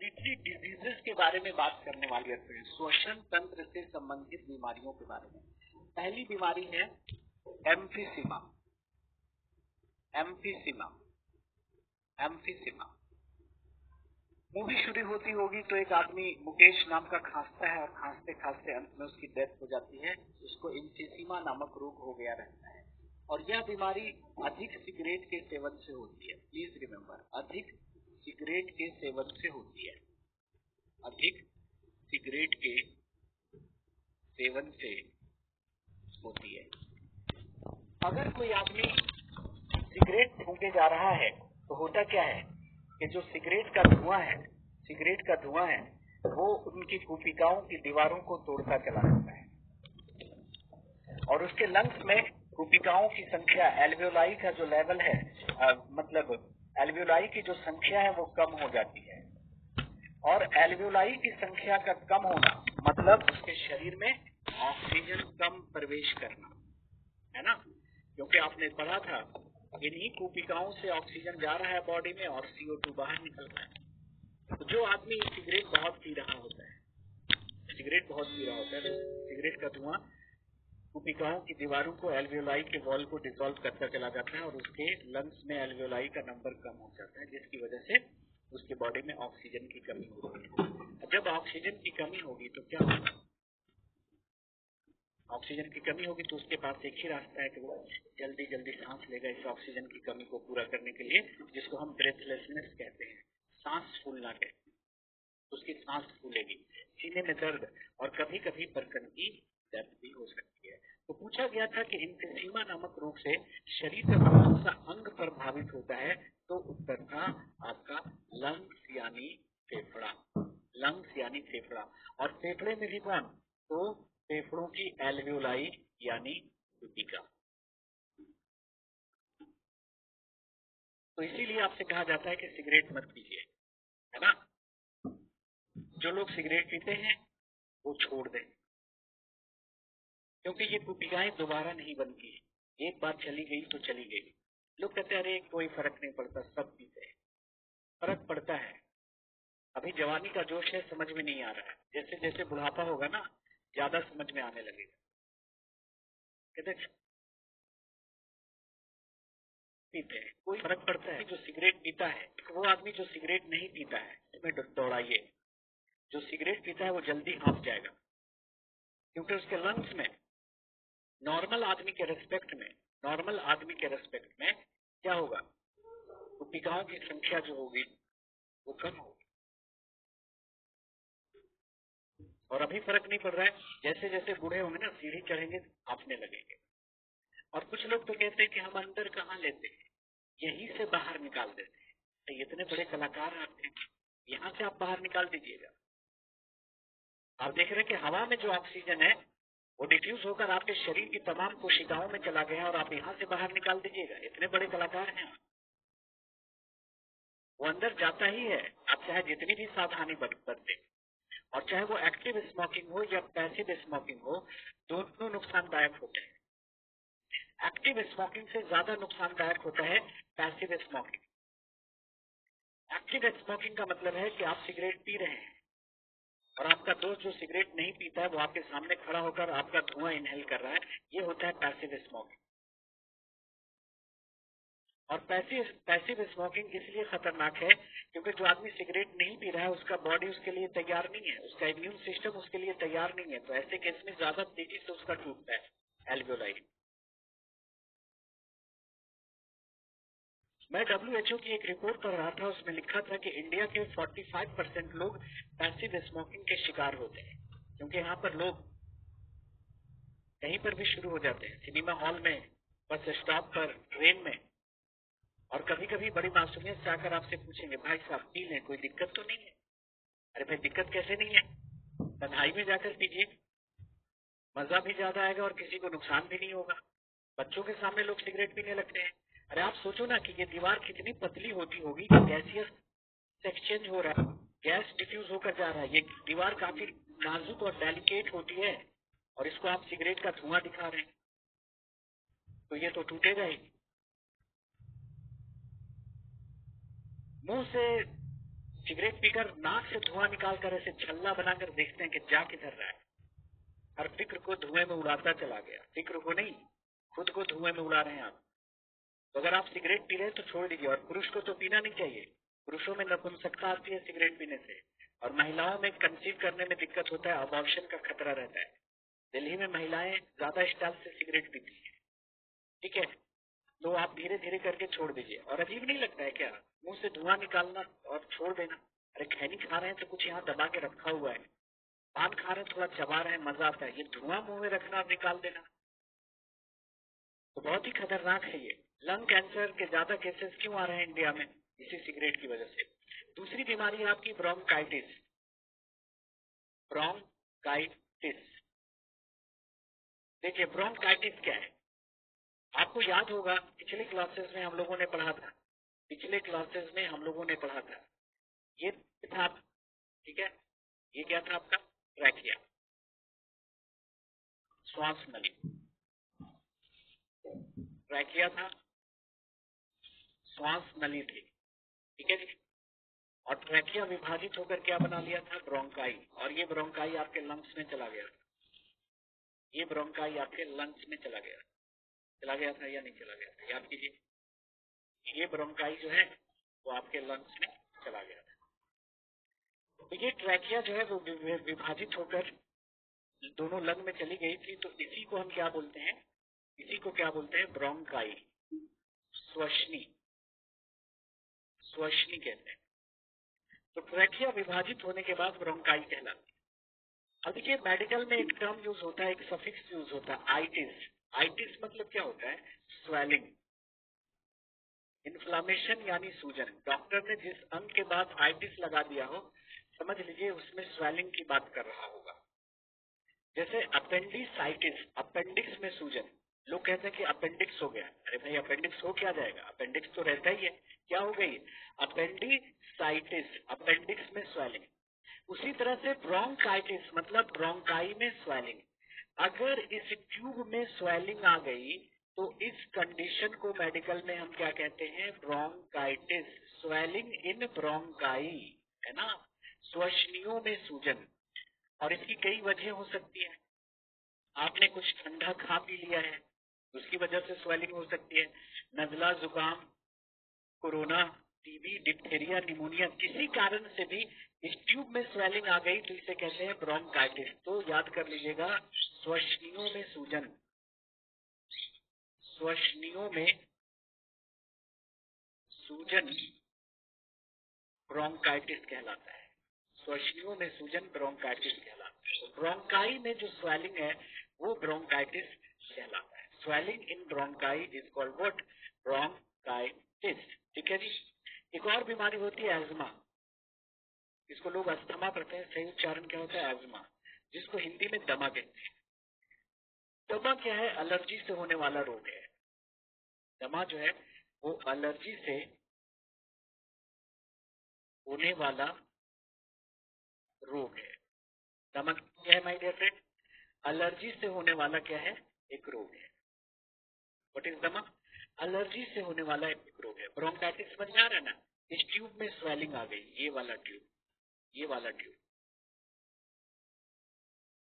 Respiratory diseases के बारे में बात करने वाले हैं, श्वसन तंत्र से संबंधित बीमारियों के बारे में। पहली बीमारी है एम्फीसीमा। एम्फीसीमा एम्फीसीमा मूवी शुरू होती होगी तो एक आदमी मुकेश नाम का खांसता है और खांसते खांसते अंत में उसकी डेथ हो जाती है। उसको एम्फीसीमा नामक रोग हो गया रहता है और यह बीमारी अधिक सिगरेट के सेवन से होती है। प्लीज रिमेम्बर, अधिक सिगरेट के सेवन से होती है। अधिक सिगरेट के सेवन से होती है। अगर कोई आदमी सिगरेट फूंके जा रहा है तो होता क्या है कि जो सिगरेट का धुआं है वो उनकी कुपिकाओं की दीवारों को तोड़ता चला जाता है और उसके लंग्स में कुपिकाओं की संख्या, एल्वियोलाई का जो लेवल है, मतलब एल्वियोलाई की जो संख्या है वो कम हो जाती है। और एल्वियोलाई की संख्या का कम होना मतलब उसके शरीर में ऑक्सीजन कम प्रवेश करना, है ना? क्योंकि आपने पढ़ा था इन्हीं कुपिकाओं से ऑक्सीजन जा रहा है बॉडी में और CO2 बाहर निकल रहा है। तो जो आदमी सिगरेट बहुत पी रहा होता है तो सिगरेट का धुआं कुपिकाओं की दीवारों को, एल्वियोलाई के वॉल को डिसॉल्व करता चला जाता है और उसके लंग्स में एल्वियोलाई का नंबर कम हो जाता है, जिसकी वजह से उसके बॉडी में ऑक्सीजन की कमी होती है। जब ऑक्सीजन की कमी होगी तो क्या होगा? ऑक्सीजन की कमी होगी तो उसके पास एक ही रास्ता है कि वो जल्दी जल्दी सांस लेगा इस ऑक्सीजन की कमी को पूरा करने के लिए, जिसको हम ब्रेथलेसनेस कहते हैं, सांस फूलना कहते हैं। उसकी सांस फूलेगी, सीने में दर्द और कभी कभी बरकन की दर्द भी हो सकती है। तो पूछा गया था कि एम्फीसीमा नामक रोग से शरीर का कौन सा अंग प्रभावित होता है, तो उत्तर था आपका लंग्स यानी फेफड़ा। लंग्स यानी फेफड़ा, और फेफड़े में भी कौन? तो फेफड़ों की एल्वियोलाई यानी कुपिका। तो इसीलिए आपसे कहा जाता है कि सिगरेट मत पीजिए, है ना? जो लोग सिगरेट पीते हैं वो छोड़ दें, क्योंकि ये कुपिकाएं दोबारा नहीं बनती। एक बार चली गई तो चली गई। लोग कहते हैं अरे कोई फर्क नहीं पड़ता, सब पीते हैं। फर्क पड़ता है। अभी जवानी का जोश है, समझ में नहीं आ रहा है। जैसे जैसे बुढ़ापा होगा ना, ज्यादा समझ में आने लगेगा। कहते पीते हैं, कोई फर्क पड़ता है? जो सिगरेट पीता है, वो आदमी जो सिगरेट नहीं पीता है उसमें दौड़ाइए। जो सिगरेट पीता है वो जल्दी हाफ जाएगा, क्योंकि उसके लंग्स में नॉर्मल आदमी के रेस्पेक्ट में क्या होगा? कुपिकाओं की संख्या जो होगी वो कम होगी। और अभी फर्क नहीं पड़ रहा है। जैसे जैसे बूढ़े होंगे ना, सीढ़ी चढ़ेंगे हाफने लगेंगे। और कुछ लोग तो कहते हैं कि हम अंदर कहाँ लेते हैं, यहीं से बाहर निकाल देते हैं। तो इतने बड़े कलाकार आते हैं, यहाँ से आप बाहर निकाल दीजिएगा। आप देख रहे हैं कि हवा में जो ऑक्सीजन है वो डिफ्यूज होकर आपके शरीर की तमाम कोशिकाओं में चला गया और आप यहाँ से बाहर निकाल दीजिएगा। इतने बड़े कलाकार हैं, वो अंदर जाता ही है। आप चाहे जितनी भी सावधानी बरतें, और चाहे वो एक्टिव स्मोकिंग हो या पैसिव स्मोकिंग हो, दोनों नुकसानदायक होते हैं। एक्टिव स्मोकिंग से ज्यादा नुकसानदायक होता है पैसिव स्मोकिंग। एक्टिव स्मोकिंग का मतलब है कि आप सिगरेट पी रहे हैं और आपका दोस्त जो सिगरेट नहीं पीता है वो आपके सामने खड़ा होकर आपका धुआं इनहेल कर रहा है। ये होता है पैसिव स्मोकिंग। और पैसिव स्मोकिंग इसलिए खतरनाक है क्योंकि जो आदमी सिगरेट नहीं पी रहा है उसका बॉडी उसके लिए तैयार नहीं है, उसका इम्यून सिस्टम उसके लिए तैयार नहीं है। तो ऐसे केस में ज्यादा तेजी से उसका टूटता है एल्वियोलाई। मैं WHO की एक रिपोर्ट पढ़ रहा था, उसमें लिखा था कि इंडिया के 45% लोग पैसिव स्मोकिंग के शिकार होते हैं, क्योंकि यहाँ पर लोग कहीं पर भी शुरू हो जाते हैं, सिनेमा हॉल में, बस स्टॉप पर, ट्रेन में। और कभी कभी बड़ी मासूमियत से आकर आपसे पूछेंगे भाई साहब पी लें, कोई दिक्कत तो नहीं है? अरे भाई दिक्कत कैसे नहीं है? तन्हाई में जाकर पीजिए, मजा भी ज्यादा आएगा और किसी को नुकसान भी नहीं होगा। बच्चों के सामने लोग सिगरेट पीने लगते हैं। अरे आप सोचो ना कि ये दीवार कितनी पतली होती होगी कि गैसियस एक्सचेंज हो रहा है, गैस डिफ्यूज होकर जा रहा है। ये दीवार काफी नाजुक और डेलिकेट होती है और इसको आप सिगरेट का धुआं दिखा रहे हैं, तो ये तो टूटेगा ही। मुंह से सिगरेट पीकर नाक से धुआं निकालकर ऐसे छल्ला बनाकर देखते हैं कि जा किधर रहा है। हर फिक्र को धुएं में उड़ाता चला गया। फिक्र को नहीं, खुद को धुएं में उड़ा रहे हैं आप। तो अगर आप सिगरेट पी रहे हैं तो छोड़ दीजिए। और पुरुष को तो पीना नहीं चाहिए। पुरुषों में नपुंसकता आती है सिगरेट पीने से, और महिलाओं में कंसीव करने में दिक्कत होता है, अबॉर्शन का खतरा रहता है। दिल्ली में महिलाएं ज्यादा स्टाइल से सिगरेट पीती है, ठीक है, तो आप धीरे धीरे करके छोड़ दीजिए। और अजीब नहीं लगता है क्या मुंह से धुआं निकालना और छोड़ देना? अरे खैनी खा रहे हैं तो कुछ यहाँ दबा के रखा हुआ है, पान खा रहे हैं थोड़ा चबा रहे हैं, मजा आता है। ये धुआं मुंह में रखना और निकाल देना तो बहुत ही खतरनाक है। ये लंग कैंसर के ज्यादा केसेस क्यों आ रहे हैं इंडिया में? इसी सिगरेट की वजह से। दूसरी बीमारी है आपकी ब्रोंकाइटिस। ब्रोंकाइटिस, देखिए ब्रोंकाइटिस क्या है? आपको याद होगा पिछले क्लासेस में हम लोगों ने पढ़ा था, ये था, ठीक है, ये क्या था आपका? ट्रैकिया, श्वास नली। ट्रैकिया था, श्वास नली थी, ठीक है जी। और ट्रैकिया विभाजित होकर क्या बना लिया था? ब्रोंकाई। और ये ब्रोंकाई आपके लंग्स में चला गया। ये ब्रोंकाई आपके लंग्स में चला गया था या नहीं चला गया था? याद कीजिए। ये ब्रोंकाई जो है वो आपके लंग्स में चला गया था। तो ये ट्रैकिया जो है वो विभाजित होकर दोनों लंग में चली गई थी। तो इसी को हम क्या बोलते हैं? इसी को क्या बोलते हैं? ब्रोंकाई, श्वसनी, श्वसनी कहते हैं। तो ट्रैकिया विभाजित होने के बाद ब्रोंकाई कहलाती है। अब देखिए मेडिकल में एक टर्म यूज होता है, एक सफिक्स यूज होता है, आइटिस। आइटिस मतलब क्या होता है? स्वेलिंग, इन्फ्लामेशन यानी सूजन। डॉक्टर ने जिस अंग के बाद आइटिस लगा दिया हो, समझ लीजिए उसमें स्वेलिंग की बात कर रहा होगा। जैसे अपेंडिसाइटिस, अपेंडिक्स में सूजन। लोग कहते हैं कि अपेंडिक्स हो गया। अरे भाई अपेंडिक्स हो क्या जाएगा? अपेंडिक्स तो रहता ही है। क्या हो गई? अपेंडिसाइटिस, अपेंडिक्स में स्वेलिंग। उसी तरह से ब्रोंकाइटिस मतलब ब्रोंकाई में स्वेलिंग। अगर इस ट्यूब में स्वेलिंग आ गई तो इस कंडीशन को मेडिकल में हम क्या कहते हैं? ब्रोंकाइटिस, स्वेलिंग इन ब्रोंकाई, है ना, श्वसनियों में सूजन। और इसकी कई वजह हो सकती है। आपने कुछ ठंडा खा पी लिया है, उसकी वजह से स्वेलिंग हो सकती है। नजला, जुकाम, कोरोना, टीबी, डिप्थेरिया, निमोनिया, किसी कारण से भी इस ट्यूब में स्वेलिंग आ गई तो इसे कहते हैं ब्रोंकाइटिस। तो याद कर लीजिएगा, श्वसनियों में सूजन, श्वसनियों में सूजन ब्रोंकाइटिस कहलाता है। श्वसनियों में सूजन ब्रोंकाइटिस कहलाता है। तो ब्रोंकाई में जो स्वेलिंग है वो ब्रोंकाइटिस कहलाता है। Swelling in bronchi is called what? Bronchitis, ठीक है जी। एक और बीमारी होती है एज्मा, इसको लोग अस्थमा कहते हैं। सही उच्चारण क्या होता है? एज्मा, जिसको हिंदी में दमा कहते हैं। दमा क्या है? एलर्जी से होने वाला रोग है। दमा जो है वो एलर्जी से होने वाला रोग है। दमा क्या है माय डियर फ्रेंड? एलर्जी से होने वाला क्या है? एक रोग है। व्हाट इज दमा? एलर्जी से होने वाला एक रोग है। ब्रोंकाइटिस समझ में आ रहा है ना? इस ट्यूब में स्वेलिंग आ गई, ये वाला ट्यूब, ये वाला ट्यूब,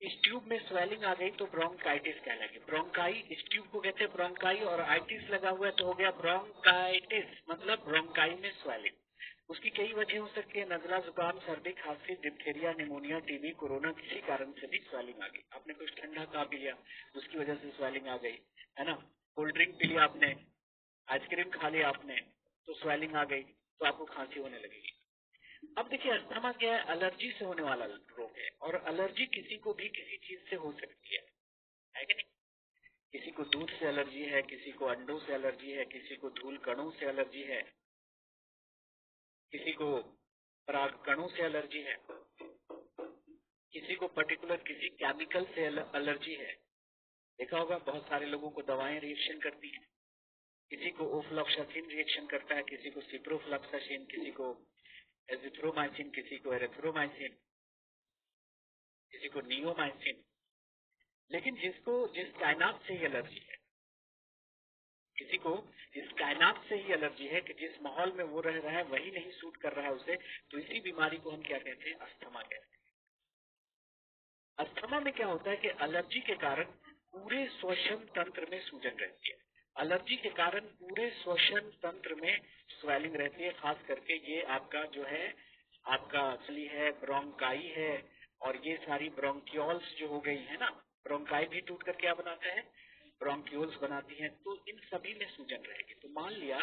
इस ट्यूब में स्वेलिंग आ गई तो ब्रोंकाइटिस कहलाएगी। ब्रोंकाई, इस ट्यूब को कहते हैं ब्रोंकाई, और आइटिस लगा हुआ है तो हो गया ब्रोंकाइटिस, मतलब ब्रोंकाई में स्वेलिंग। उसकी कई वजह हो सकती है, नजला, जुकाम, सर्दी, खांसी, डिप्थेरिया, निमोनिया, टीबी, कोरोना, किसी कारण से भी स्वेलिंग आ गई। आपने कुछ ठंडा खा पी लिया, उसकी वजह से स्वेलिंग आ गई, है ना। कोल्ड ड्रिंक पी लिया आपने, आइसक्रीम खा लिया आपने, तो स्वेलिंग आ गई, तो आपको खांसी होने लगेगी। अब देखिए अस्थमा क्या है? एलर्जी से होने वाला रोग है। और एलर्जी किसी को भी किसी चीज से हो सकती है कि नहीं? किसी को दूध से एलर्जी है, किसी को अंडों से एलर्जी है, किसी को धूल कणों से एलर्जी है, किसी को पराग कणों से एलर्जी है, किसी को पर्टिकुलर किसी केमिकल से एलर्जी है। देखा होगा बहुत सारे लोगों को दवाएं रिएक्शन करती हैं। किसी को ओफ्लॉक्सासिन रिएक्शन करता है, किसी को सिप्रोफ्लॉक्सासिन, किसी को एजिथ्रोमाइसिन, किसी को एरिथ्रोमाइसिन, किसी को नियोमाइसिन। लेकिन जिसको जिस कायनात से एलर्जी है, किसी को इस कायनात से ही एलर्जी है कि जिस माहौल में वो रह रहा है वही नहीं सूट कर रहा है उसे, तो इसी बीमारी को हम क्या कहते हैं? अस्थमा कहते हैं। अस्थमा में क्या होता है कि एलर्जी के कारण पूरे श्वसन तंत्र में सूजन रहती है। एलर्जी के कारण पूरे श्वसन तंत्र में स्वेलिंग रहती है। खास करके ये आपका जो है, आपका असली है, ब्रोंकाई है, और ये सारी ब्रोंक्यूल्स जो हो गई है ना, ब्रोंकाई भी टूट कर क्या बनाता है? ब्रोंक्यूल्स बनाती हैं। तो इन सभी में सूजन रहेगी। तो मान लिया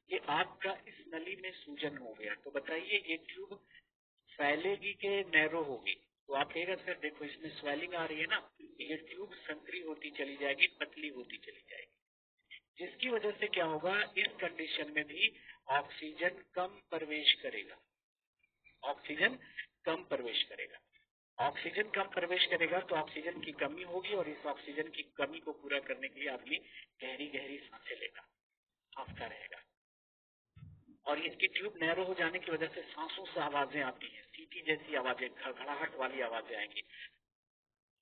कि आपका इस नली में सूजन हो गया, तो बताइए ये ट्यूब फैलेगी के नैरो होगी? तो आप कहेगा सर देखो इसमें स्वेलिंग आ रही है ना, ये ट्यूब संकरी होती चली जाएगी, पतली होती चली जाएगी, जिसकी वजह से क्या होगा? इस कंडीशन में भी ऑक्सीजन कम प्रवेश करेगा। ऑक्सीजन कम प्रवेश करेगा। ऑक्सीजन कम प्रवेश करेगा तो ऑक्सीजन की कमी होगी, और इस ऑक्सीजन की कमी को पूरा करने के लिए आदमी गहरी गहरी सांसें लेगा, हांफता रहेगा। और इसकी ट्यूब नैरो हो जाने की वजह से सांसों से आवाजें आती हैं, सीटी जैसी आवाजें, खड़खड़ाहट वाली आवाजें आएंगी।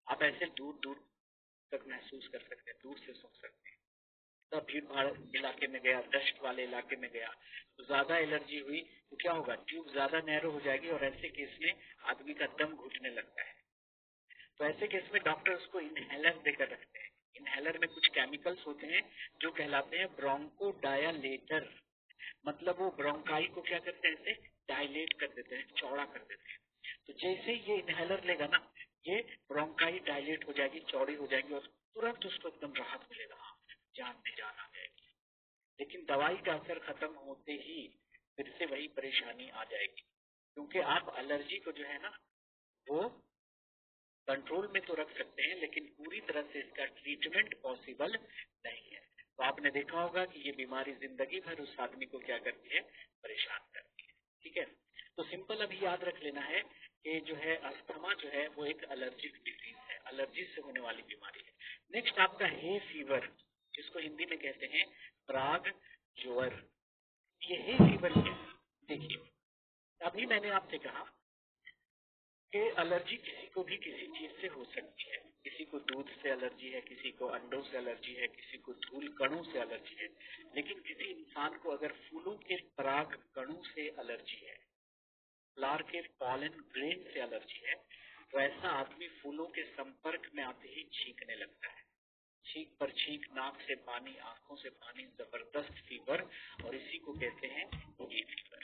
आप ऐसे दूर दूर तक महसूस कर सकते हैं, दूर से सुन सकते हैं। तब भीड़ भाड़ इलाके में गया, डस्ट वाले इलाके में गया, तो ज्यादा एलर्जी हुई तो क्या होगा? ट्यूब ज्यादा नैरो हो जाएगी, और ऐसे केस में आदमी का दम घुटने लगता है। तो ऐसे केस में डॉक्टर उसको इनहेलर देकर रखते हैं। इनहेलर में कुछ केमिकल्स होते हैं जो कहलाते हैं ब्रोंकोडायलेटर। मतलब वो ब्रोंकाई को क्या करते हैं? ऐसे डायलेट कर देते हैं, चौड़ा कर देते हैं। तो जैसे ही ये इनहेलर लेगा ना, ये ब्रोंकाई डायलेट हो जाएगी, चौड़ी हो जाएगी, और तुरंत उसको एकदम राहत मिलेगा, हाँ जान में जान आ जाएगी। लेकिन दवाई का असर खत्म होते ही फिर से वही परेशानी आ जाएगी, क्योंकि आप एलर्जी को जो है ना वो कंट्रोल में तो रख सकते हैं, लेकिन पूरी तरह से इसका ट्रीटमेंट पॉसिबल नहीं है। तो आपने देखा होगा कि ये बीमारी जिंदगी भर उस आदमी को क्या करती है? परेशान करती है। ठीक है, तो सिंपल अभी याद रख लेना है कि जो है अस्थमा जो है वो एक एलर्जिक डिजीज है, एलर्जी से होने वाली बीमारी है। नेक्स्ट आपका हे फीवर, जिसको हिंदी में कहते हैं पराग ज्वर। ये हे फीवर क्या है? देखिए, अभी मैंने आपसे कहा कि एलर्जी किसी को भी किसी चीज से हो सकती है। किसी को दूध से एलर्जी है, किसी को अंडों से एलर्जी है, किसी को धूल कणों से एलर्जी है। लेकिन किसी इंसान को अगर फूलों के पराग कणों से एलर्जी है, फ्लावर के पॉलन ग्रेन से एलर्जी है, तो ऐसा आदमी फूलों के संपर्क में आते ही छींकने लगता है। छींक पर छींक, नाक से पानी, आंखों से पानी, जबरदस्त फीवर, और इसी को कहते हैं ये फीवर।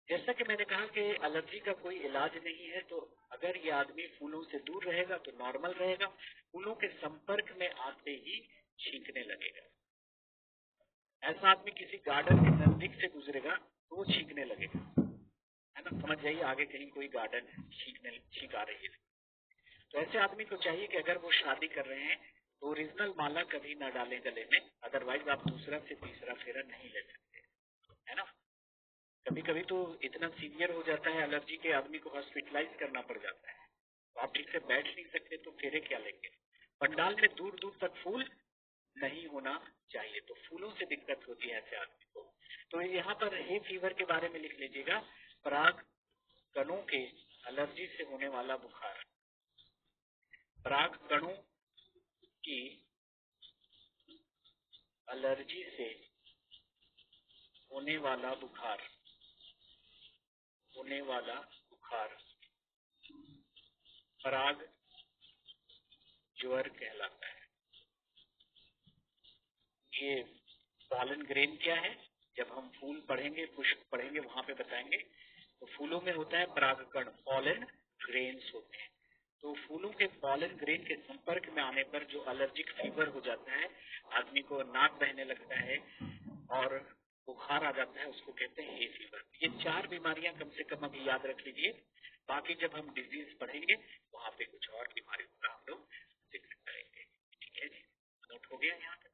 जैसा कि मैंने कहा कि एलर्जी का कोई इलाज नहीं है, तो अगर ये आदमी फूलों से दूर रहेगा तो नॉर्मल रहेगा, फूलों के संपर्क में आते ही छींकने लगेगा। ऐसा आदमी किसी गार्डन के नजदीक से गुजरेगा तो वो छींकने लगेगा, है ना? समझ जाइए आगे कहीं कोई गार्डन है, छींक आ रही है। तो ऐसे आदमी को चाहिए कि अगर वो शादी कर रहे हैं तो ओरिजिनल माला कभी न डालें गले में, अदरवाइज आप दूसरा से तीसरा फेरा नहीं ले सकते, है ना? कभी कभी तो इतना सीवियर हो जाता है एलर्जी के, आदमी को हॉस्पिटलाइज करना पड़ जाता है। तो आप ठीक से बैठ नहीं सकते तो फेरे क्या लेंगे? पंडाल में दूर दूर तक फूल नहीं होना चाहिए, तो फूलों से दिक्कत होती है ऐसे आदमी को। तो यहाँ पर हे फीवर के बारे में लिख लीजिएगा, पराग कणों के एलर्जी से होने वाला बुखार। पराग कणों की एलर्जी से होने वाला बुखार, होने वाला बुखार पराग ज्वर कहलाता है। ये पॉलन ग्रेन क्या है? जब हम फूल पढ़ेंगे, पुष्प पढ़ेंगे, वहां पे बताएंगे। तो फूलों में होता है परागकण, पॉलन ग्रेन्स होते हैं। तो फूलों के पॉलन ग्रेन के संपर्क में आने पर जो एलर्जिक फीवर हो जाता है, आदमी को नाक बहने लगता है और बुखार आ जाता है, उसको कहते हैं हे फीवर। ये 4 बीमारियां कम से कम अभी याद रख लीजिए। बाकी जब हम डिजीज पढ़ेंगे वहां पे कुछ और बीमारियों का हम लोग जिक्र करेंगे। ठीक है जी, नोट हो गया? यहाँ तक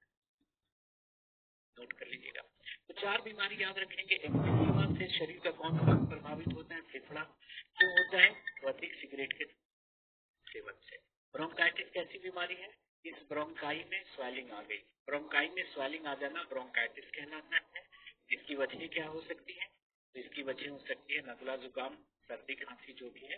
नोट कर लीजिएगा। तो 4 बीमारी याद रखेंगे। एम्फीसीमा से शरीर का कौन सा भाग प्रभावित होता है? फेफड़ा। क्यों होता है? तो अधिक सिगरेट के सेवन से। ब्रोंकाइटिस कैसी बीमारी है? इस ब्रोंकाई में स्वेलिंग आ गई। ब्रोंकाई में स्वेलिंग आ जाना ब्रोंकाइटिस कहलाता है। इसकी वजह क्या हो सकती है? तो इसकी वजह हो सकती है नजला, जुकाम, सर्दी, खांसी जो भी है।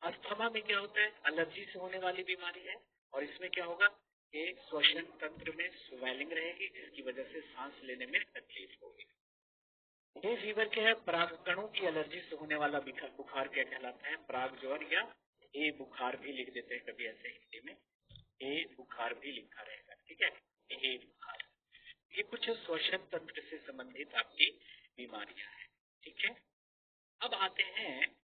अस्थमा में क्या होता है? एलर्जी से होने वाली बीमारी है, और इसमें क्या होगा? के श्वसन तंत्र में स्वेलिंग रहेगी, जिसकी वजह से सांस लेने में तकलीफ होगी। हे फीवर क्या है? परागकणों की एलर्जी से होने वाला बुखार क्या कहलाता है? पराग ज्वर या हे बुखार भी लिख देते हैं कभी ऐसे हिंदी में, हे बुखार भी लिखा रहेगा, ठीक है, हे बुखार। ये कुछ श्वसन तंत्र से संबंधित आपकी बीमारियां हैं, ठीक है। अब आते हैं